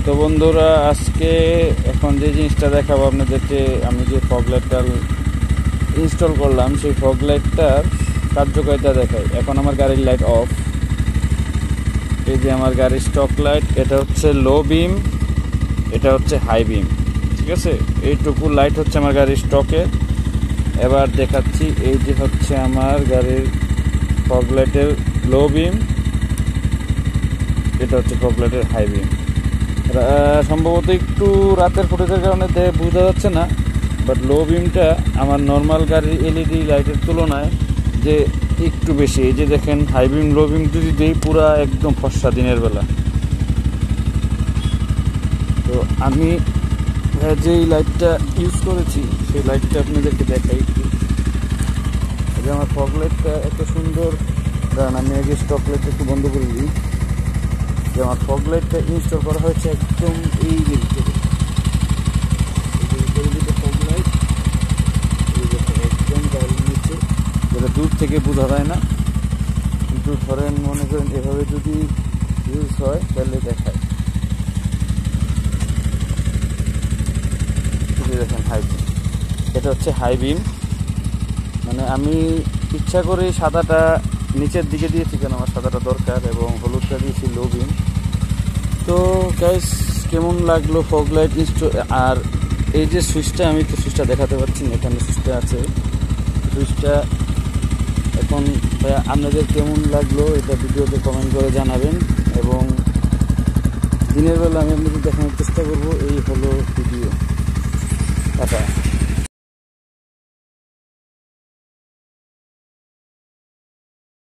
তো বন্ধুরা, আজকে এখন যে জিনিসটা দেখাবো আপনাদেরকে, আমি যে ফগ লাইটটা ইনস্টল করলাম সেই ফগ লাইটটার কার্যকারিতা দেখাই। এখন আমার গাড়ির লাইট অফ। এই যে আমার গাড়ির স্টক লাইট, এটা হচ্ছে লো বিম, এটা হচ্ছে হাই বিম, ঠিক আছে। এইটুকু লাইট হচ্ছে আমার গাড়ির স্টকে। এবার দেখাচ্ছি, এই যে হচ্ছে আমার গাড়ির ফগ লাইটের লো বিম, এটা হচ্ছে ফগ লাইটের হাই বিম। সম্ভবত একটু রাতের ফুটেজের কারণে বোঝা যাচ্ছে না, বাট লো বিমটা আমার নর্মাল গাড়ির এলইডি লাইটের তুলনায় যে একটু বেশি। এই যে দেখেন, হাই বিম লো বিম যদি দিই পুরা একদম ফর্সা দিনের বেলা। তো আমি যেই লাইটটা ইউজ করেছি সেই লাইটটা আপনাদেরকে দেখাই একটু। এই যে আমার ফগ লাইটটা এত সুন্দর, কারণ আমি আগে স্টক লাইটটা একটু বন্ধ করে দিই। যে আমার ফগ লাইটটা ইনস্টল করা হয়েছে একদম এই যে ভিতরে, ফগ লাইট একদম গাড়ির নিচে, যেটা দূর থেকে বোঝা যায় না, কিন্তু ধরেন মনে করেন এভাবে যদি ইউজ হয় তাহলে দেখায়। দেখেন হাই বিম, এটা হচ্ছে হাই বিম। মানে আমি ইচ্ছা করে সাদাটা নিচের দিকে দিয়েছি, কেন আমার সাদাটা দরকার, এবং হলুদটা দিয়েছি লো বিম। তো গাইস, কেমন লাগলো ফগ লাইট ইনস্টল? আর এই যে সুইচটা, আমি তো সুইচটা দেখাতে পারছি না, এখানে সুইচটা আছে। সুইচটা এখন আপনাদের কেমন লাগলো এটা ভিডিওতে কমেন্ট করে জানাবেন, এবং দিনের বেলা আমি আপনাদের দেখানোর চেষ্টা করবো। এই হলো ভিডিও। টাটা।